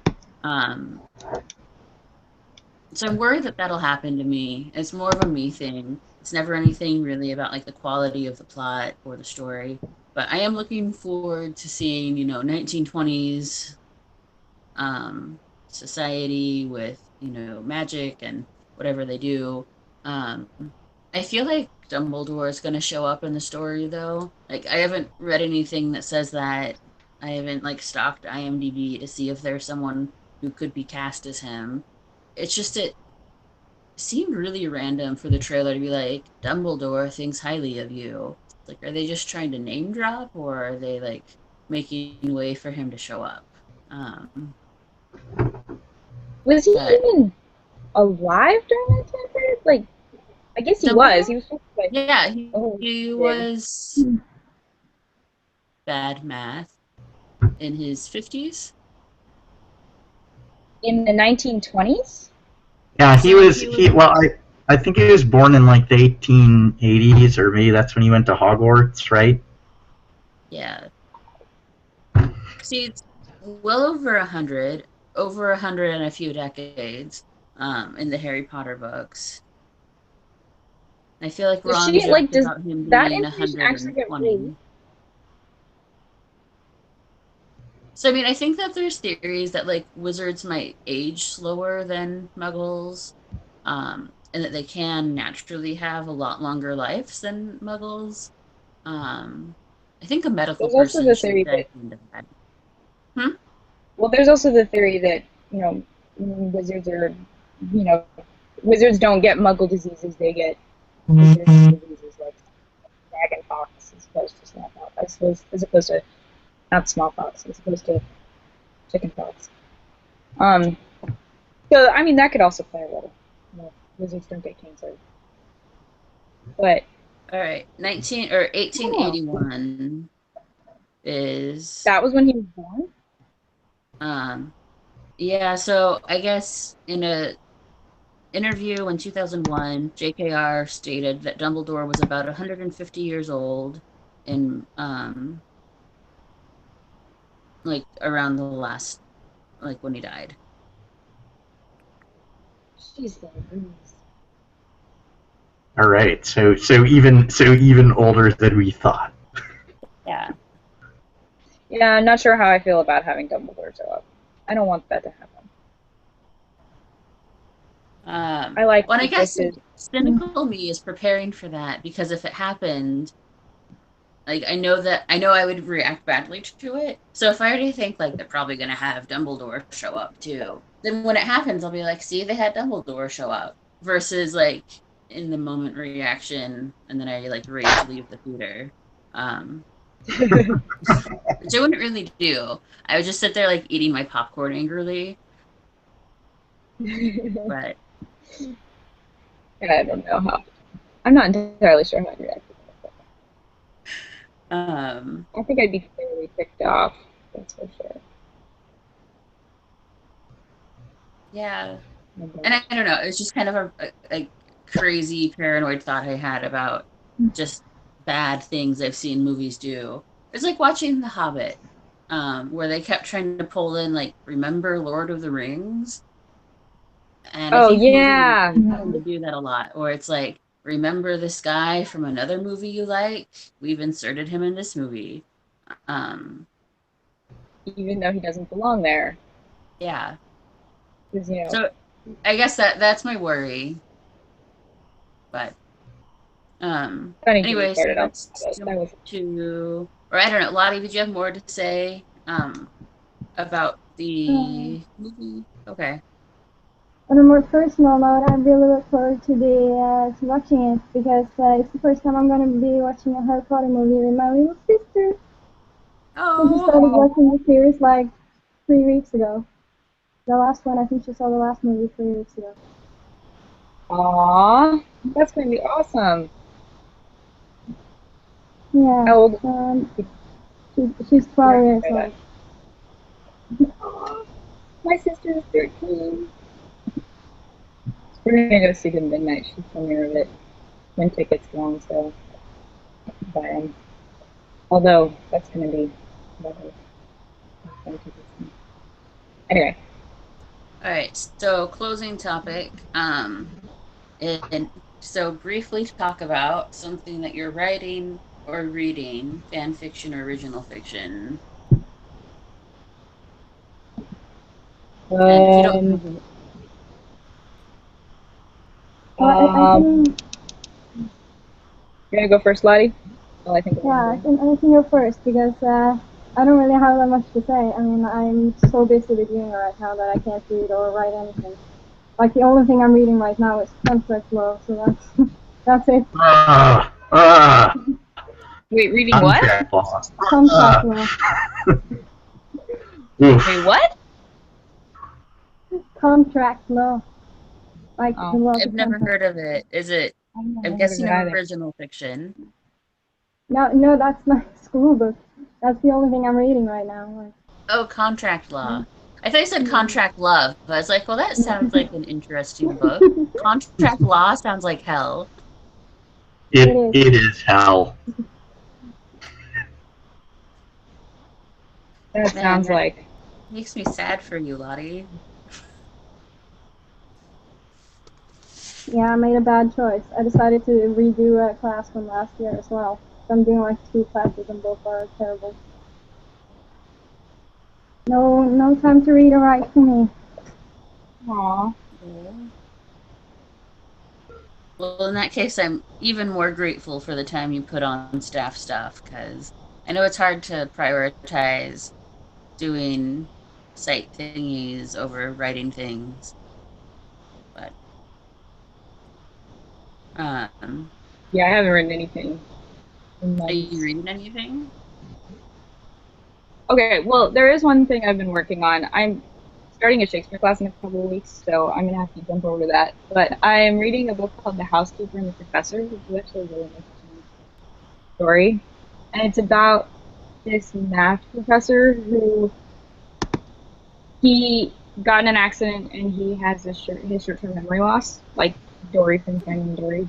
Speaker 2: So I'm worried that that'll happen to me. It's more of a me thing. It's never anything really about like the quality of the plot or the story. But I am looking forward to seeing, 1920s society with, magic and whatever they do. I feel like Dumbledore is going to show up in the story, though. Like, I haven't read anything that says that. I haven't, like, stalked IMDb to see if there's someone who could be cast as him. It's just, it seemed really random for the trailer to be like, Dumbledore thinks highly of you. Like, are they just trying to name drop, or are they, like, making way for him to show up?
Speaker 1: Was he even alive during that time period? Like, I guess he was. He was like,
Speaker 2: yeah, he was bad math in his 50s.
Speaker 1: In the 1920s?
Speaker 3: Yeah,
Speaker 2: So
Speaker 3: I think he was born in like the 1880s, or maybe that's when he went to Hogwarts, right?
Speaker 2: Yeah. See, it's well over 100 and a few decades, in the Harry Potter books. I feel like
Speaker 1: Does
Speaker 2: Ron
Speaker 1: she, like,
Speaker 2: joked
Speaker 1: does
Speaker 2: about him
Speaker 1: that
Speaker 2: being
Speaker 1: information actually get
Speaker 2: 120.
Speaker 1: released?
Speaker 2: So I mean, I think that there's theories that like wizards might age slower than muggles, and that they can naturally have a lot longer lives than muggles. Um, I think a medical
Speaker 1: There's also
Speaker 2: person
Speaker 1: the
Speaker 2: should
Speaker 1: theory that,
Speaker 2: dive into that. Hmm?
Speaker 1: well, there's also the theory that, wizards are, you know, wizards don't get muggle diseases, they get wizard diseases like dragon pox as opposed to smallpox, as opposed to, not smallpox, as opposed to chicken pox. Um, so, I mean, that could also play a role. Wizards don't get cancer. But,
Speaker 2: All right, 19 or
Speaker 1: oh,
Speaker 2: 1881 is
Speaker 1: that was when he was born?
Speaker 2: um yeah, so I guess in a interview in 2001, JKR stated that Dumbledore was about 150 years old in like around the last like when he died.
Speaker 1: Jeez Louise.
Speaker 3: All right, so even older than we thought.
Speaker 2: Yeah.
Speaker 1: Yeah, I'm not sure how I feel about having Dumbledore show up. I don't want that to happen. I like
Speaker 2: Well, and I
Speaker 1: just
Speaker 2: guess
Speaker 1: his.
Speaker 2: cynical me is preparing for that because if it happened, like I know I would react badly to it. So if I already think like they're probably gonna have Dumbledore show up too, then when it happens, I'll be like, see, they had Dumbledore show up. Versus like in the moment reaction, and then I like rage leave the theater. Um, which I wouldn't really do. I would just sit there like eating my popcorn angrily. But
Speaker 1: I don't know how. I'm not entirely sure how I'd react.
Speaker 2: um,
Speaker 1: I think I'd be fairly ticked off. That's for sure.
Speaker 2: yeah. And
Speaker 1: But,
Speaker 2: I don't know. It's just kind of a crazy paranoid thought I had about just bad things I've seen movies do. It's like watching The Hobbit, where they kept trying to pull in like remember Lord of the Rings, and I
Speaker 1: oh
Speaker 2: think movies
Speaker 1: yeah,
Speaker 2: tend to do that a lot. Or it's like remember this guy from another movie you like? We've inserted him in this movie. Um,
Speaker 1: even though he doesn't belong there,
Speaker 2: yeah.
Speaker 1: because
Speaker 2: So I guess that's my worry. But
Speaker 1: don't even get me
Speaker 2: anyway, so
Speaker 1: started on
Speaker 2: let's
Speaker 1: this.
Speaker 2: jump
Speaker 1: That was
Speaker 2: to, or I don't know, Lottie, did you have more to say about the movie? Okay.
Speaker 4: On a more personal note, I really look forward to watching it because it's the first time I'm going to be watching a Harry Potter movie with my little sister. So she
Speaker 2: Oh,
Speaker 4: started watching the series like 3 weeks ago. The last one, I think she saw the last movie 3 weeks ago.
Speaker 1: Aww, that's gonna be awesome.
Speaker 4: Yeah,
Speaker 1: How old?
Speaker 4: she's 12
Speaker 1: Yeah,
Speaker 4: years
Speaker 1: say that.
Speaker 4: old.
Speaker 1: Aw, my sister is 13. We're gonna go see the midnight show premiere of it when tickets go on sale. Buy 'em. Although that's gonna be whatever. Anyway,
Speaker 2: all right. So closing topic. And so briefly talk about something that you're writing or reading, fan fiction or original fiction. And if you don't
Speaker 1: um,
Speaker 2: have it,
Speaker 4: I
Speaker 1: um,
Speaker 4: can,
Speaker 1: you're gonna go first, Lottie? Well, I think of
Speaker 4: yeah,
Speaker 1: one.
Speaker 4: I can go first because I don't really have that much to say. I mean, I'm so busy with uni right now that I can't read or write anything. Like the only thing I'm reading right now is contract law, so that's that's it.
Speaker 1: Wait, reading what?
Speaker 3: Contract law.
Speaker 4: Contract law.
Speaker 3: Oof.
Speaker 1: Wait, what?
Speaker 4: Contract law. Like the
Speaker 1: Oh,
Speaker 4: law to
Speaker 2: I've never
Speaker 4: contract.
Speaker 2: heard of it. Is it?
Speaker 1: I've
Speaker 2: I'm
Speaker 1: never heard of
Speaker 2: guessing
Speaker 1: it either.
Speaker 2: original fiction.
Speaker 4: No, that's my school book. That's the only thing I'm reading right now. Like,
Speaker 2: Oh, contract law. I thought you said Contract Love. But I was like, well, that sounds like an interesting book. Contract Law sounds like hell.
Speaker 3: It is hell.
Speaker 1: That
Speaker 2: Man,
Speaker 1: sounds
Speaker 2: that
Speaker 1: like.
Speaker 2: makes me sad for you, Lottie.
Speaker 4: Yeah, I made a bad choice. I decided to redo a class from last year as well. So I'm doing like 2 classes and both are terrible. No time to read or write for me.
Speaker 1: Aw.
Speaker 2: Well, in that case, I'm even more grateful for the time you put on staff stuff, because I know it's hard to prioritize doing site thingies over writing things. But
Speaker 1: Yeah, I haven't written anything in
Speaker 2: are
Speaker 1: months.
Speaker 2: you reading anything?
Speaker 1: Okay, well, there is one thing I've been working on. I'm starting a Shakespeare class in a couple of weeks, so I'm gonna have to jump over to that. But I'm reading a book called The Housekeeper and the Professor, which is actually a really interesting story, and it's about this math professor who he got in an accident and he has his short-term memory loss, like Dory from Finding Dory.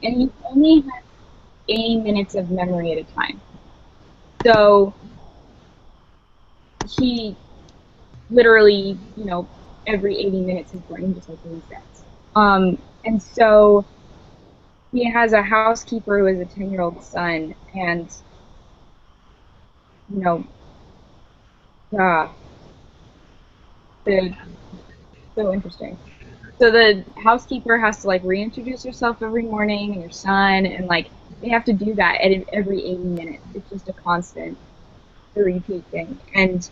Speaker 1: And he only has 80 minutes of memory at a time. So he literally, every 80 minutes his brain just like resets. And so he has a housekeeper who has a 10-year-old son, and it's so interesting. So the housekeeper has to like reintroduce herself every morning and her son, and like they have to do that at every 80 minutes. It's just a constant repeat thing. And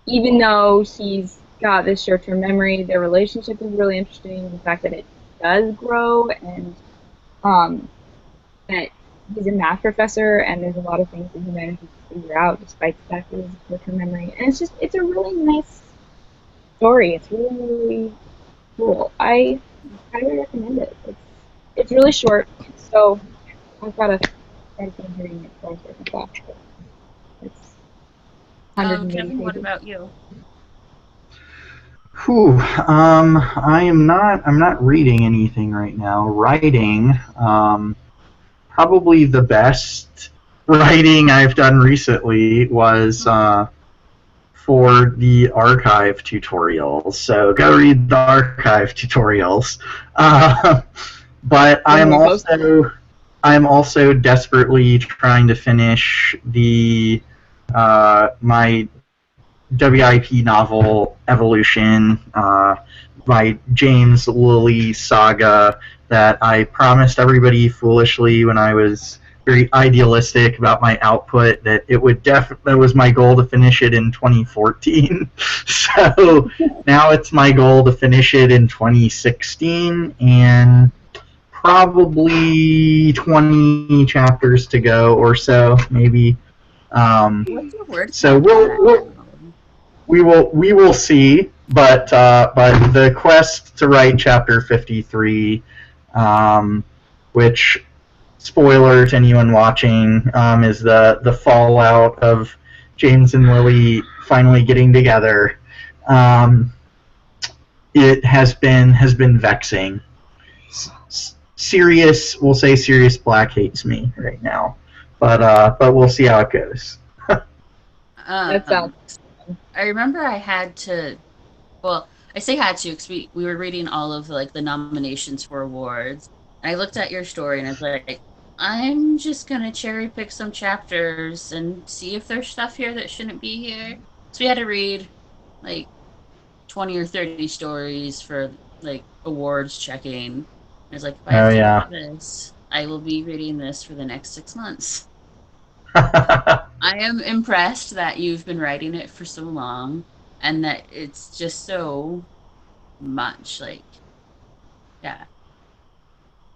Speaker 1: even though she's got this short-term memory, their relationship is really interesting. The fact that it does grow, and that he's a math professor, and there's a lot of things that he manages to figure out despite the fact that he has a short-term memory. And it's a really nice story. It's really, really cool. I highly recommend it. It's really short, so I've got to try to finish reading it before I start my class. But it's 180
Speaker 2: Kevin, what
Speaker 1: pages.
Speaker 2: about you?
Speaker 3: Whew. I'm not reading anything right now. Writing. Probably the best writing I've done recently was for the archive tutorials. So go read the archive tutorials. But I'm also desperately trying to finish the my WIP novel Evolution, my James Lilly saga that I promised everybody foolishly when I was very idealistic about my output that it would that was my goal to finish it in 2014. So now it's my goal to finish it in 2016, and probably 20 chapters to go or so, maybe.
Speaker 2: What's your word
Speaker 3: So
Speaker 2: count?
Speaker 3: we will see, but the quest to write chapter 53, which, spoiler to anyone watching, is the fallout of James and Lily finally getting together. It has been vexing. We'll say Sirius Black hates me right now, but we'll see how it goes.
Speaker 1: That sounds.
Speaker 2: I remember I had to. Well, I say had to because we were reading all of the nominations for awards. And I looked at your story and I was like, I'm just gonna cherry pick some chapters and see if there's stuff here that shouldn't be here. So we had to read like 20 or 30 stories for awards checking. And I was like, if I have
Speaker 3: Oh,
Speaker 2: to
Speaker 3: yeah.
Speaker 2: do this, I will be reading this for the next 6 months.
Speaker 3: Oh,
Speaker 2: I am impressed that you've been writing it for so long and that it's just so much. Yeah.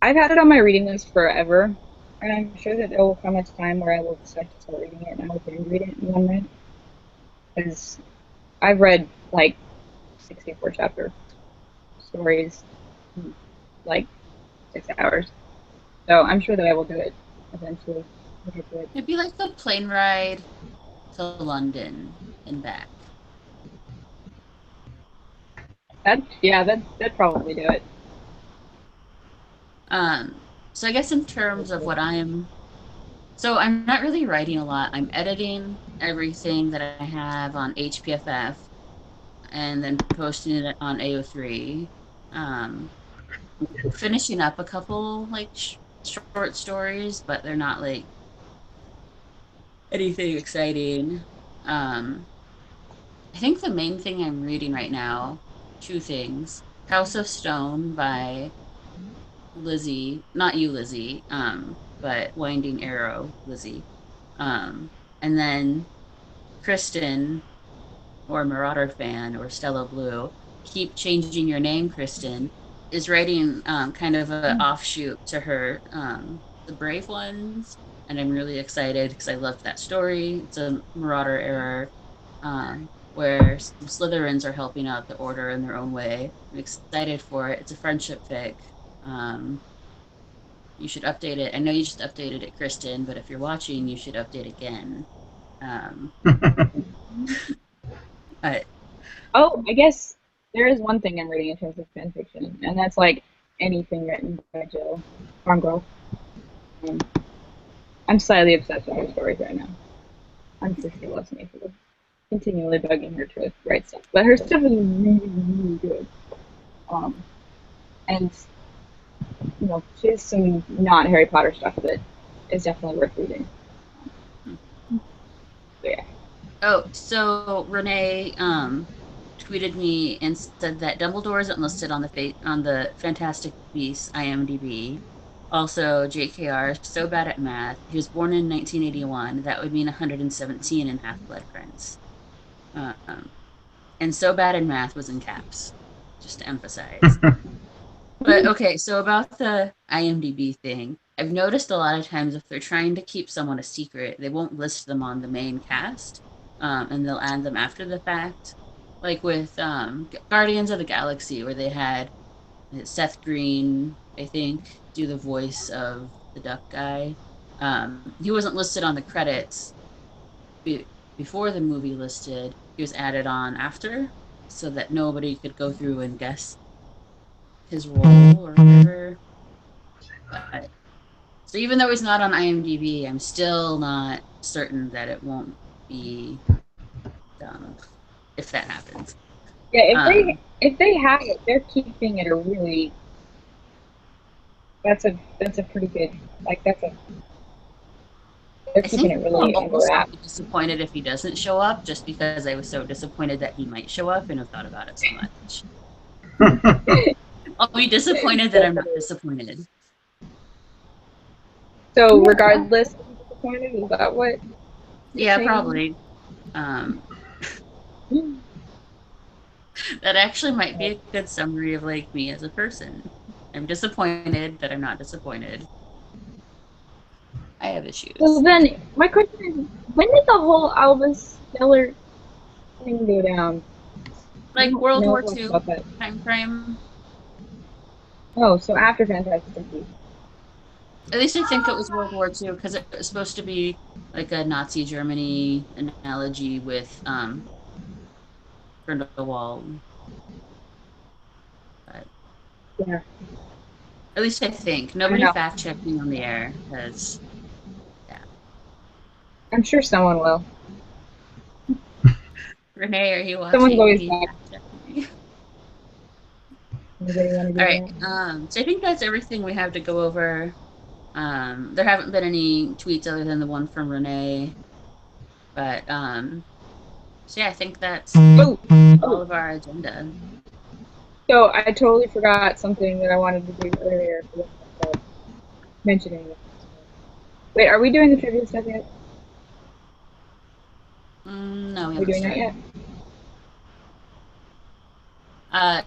Speaker 1: I've had it on my reading list forever, and I'm sure that there will come a time where I will decide to start reading it, and I will binge read it in one night. Because I've read like 64 chapter stories in like 6 hours, so I'm sure that I will do it eventually. Okay, good.
Speaker 2: It'd be like a plane ride to London and back.
Speaker 1: That'd probably do it.
Speaker 2: So I guess in terms of what so I'm not really writing a lot. I'm editing everything that I have on HPFF and then posting it on AO3. Um, Finishing up a couple like short stories, but they're not like anything exciting. I think the main thing I'm reading right now, two things: House of Stone by Lizzie, not you, Lizzie, but Winding Arrow, Lizzie. And then Kristen, or Marauder fan, or Stella Blue, Keep Changing Your Name, Kristen, is writing kind of an offshoot to her, The Brave Ones. And I'm really excited because I loved that story. It's a Marauder era where some Slytherins are helping out the Order in their own way. I'm excited for it. It's a friendship fic. Um, you should update it. I know you just updated it, Kristen, but if you're watching, you should update again. Um, but
Speaker 1: Oh, I guess there is one thing I'm reading in terms of fan fiction, and that's like anything written by Jill Farmgrove. Um, I'm slightly obsessed with her stories right now. I'm sure she loves me for continually bugging her to write stuff, but her stuff is really, really good. Um, and she has some not Harry Potter stuff that is definitely worth reading. So yeah.
Speaker 2: oh, so Renee tweeted me and said that Dumbledore isn't listed on the Fantastic Beasts IMDb. Also, JKR is so bad at math. He was born in 1981. That would mean 117 in Half-Blood Prince. Um, and so bad in math was in caps, just to emphasize. But okay, so about the IMDb thing, I've noticed a lot of times if they're trying to keep someone a secret, they won't list them on the main cast, and they'll add them after the fact. Like with Guardians of the Galaxy, where they had Seth Green, I think, do the voice of the duck guy. He wasn't listed on the credits be- before the movie listed. He was added on after, so that nobody could go through and guess his role or whatever. But so even though he's not on IMDb, I'm still not certain that it won't be done if that happens.
Speaker 1: Yeah,
Speaker 2: Um,
Speaker 1: if they have it, they're keeping it a really that's a pretty good they're
Speaker 2: I
Speaker 1: keeping
Speaker 2: think
Speaker 1: it
Speaker 2: I'll
Speaker 1: really under
Speaker 2: almost
Speaker 1: wraps.
Speaker 2: be disappointed if he doesn't show up, just because I was so disappointed that he might show up and have thought about it so much. I'll be disappointed that I'm not disappointed.
Speaker 1: So regardless of disappointed, is that what you're
Speaker 2: Yeah,
Speaker 1: saying?
Speaker 2: probably. That actually might be a good summary of like me as a person. I'm disappointed that I'm not disappointed. I have issues.
Speaker 1: So then my question is, when did the whole Albus Stellar thing go down? I
Speaker 2: Like
Speaker 1: don't
Speaker 2: World
Speaker 1: know
Speaker 2: War
Speaker 1: much
Speaker 2: II
Speaker 1: about that.
Speaker 2: time frame.
Speaker 1: Oh, so after Fantastic Beasts.
Speaker 2: At least I think it was World War II because it was supposed to be like a Nazi Germany analogy with Grindelwald. But
Speaker 1: Yeah,
Speaker 2: at least I think.
Speaker 1: I don't
Speaker 2: Nobody
Speaker 1: know.
Speaker 2: fact checked me on the air because yeah.
Speaker 1: I'm sure someone will.
Speaker 2: Renee, are you
Speaker 1: Someone's
Speaker 2: watching?
Speaker 1: always
Speaker 2: Can you
Speaker 1: back.
Speaker 2: fact check me?
Speaker 1: Anybody want to
Speaker 2: All
Speaker 1: do
Speaker 2: right.
Speaker 1: that?
Speaker 2: So I think that's everything we have to go over. There haven't been any tweets other than the one from Renee. But so yeah, I think that's
Speaker 1: Oh,
Speaker 2: all of our agenda.
Speaker 1: so I totally forgot something that I wanted to do earlier without mentioning it. Wait, are we doing the trivia stuff yet?
Speaker 2: No, we
Speaker 1: Are we
Speaker 2: haven't
Speaker 1: doing that
Speaker 2: started.
Speaker 1: yet?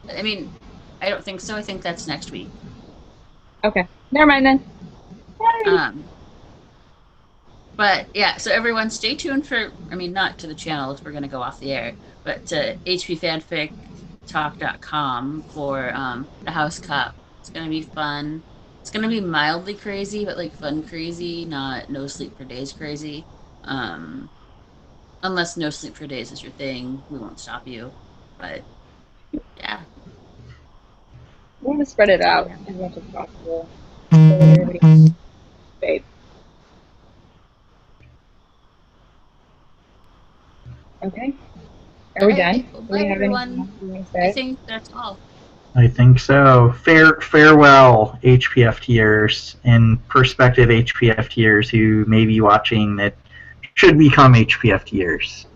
Speaker 2: I mean, I don't think so. I think that's next week.
Speaker 1: Okay, never mind then. Yay.
Speaker 2: Um, but yeah, so everyone stay tuned for, I mean, not to the channel if we're going to go off the air, but to hpfanfictalk.com for the House Cup. It's going to be fun. It's gonna be mildly crazy, but like fun crazy, not no sleep for days crazy. Unless no sleep for days is your thing, we won't stop you. But yeah.
Speaker 1: We want to spread it out as much as possible so that everybody can participate. Okay. Are we
Speaker 2: All right,
Speaker 1: done?
Speaker 2: well,
Speaker 1: Do
Speaker 2: bye
Speaker 1: we have anything
Speaker 2: everyone.
Speaker 1: else we want to
Speaker 2: I
Speaker 1: say?
Speaker 2: think that's all.
Speaker 3: I think so. Farewell, HPFTers and prospective HPFTers who may be watching that should become HPFTers.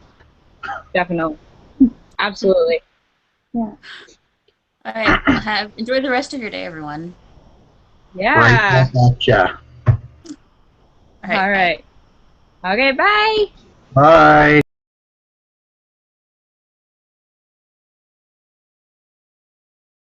Speaker 1: Definitely. Absolutely.
Speaker 4: Yeah.
Speaker 2: All right, well, enjoy the rest of your day, everyone.
Speaker 1: Yeah.
Speaker 3: Right back at ya.
Speaker 2: All right.
Speaker 1: All
Speaker 2: Bye.
Speaker 1: right. Okay, bye.
Speaker 3: Bye.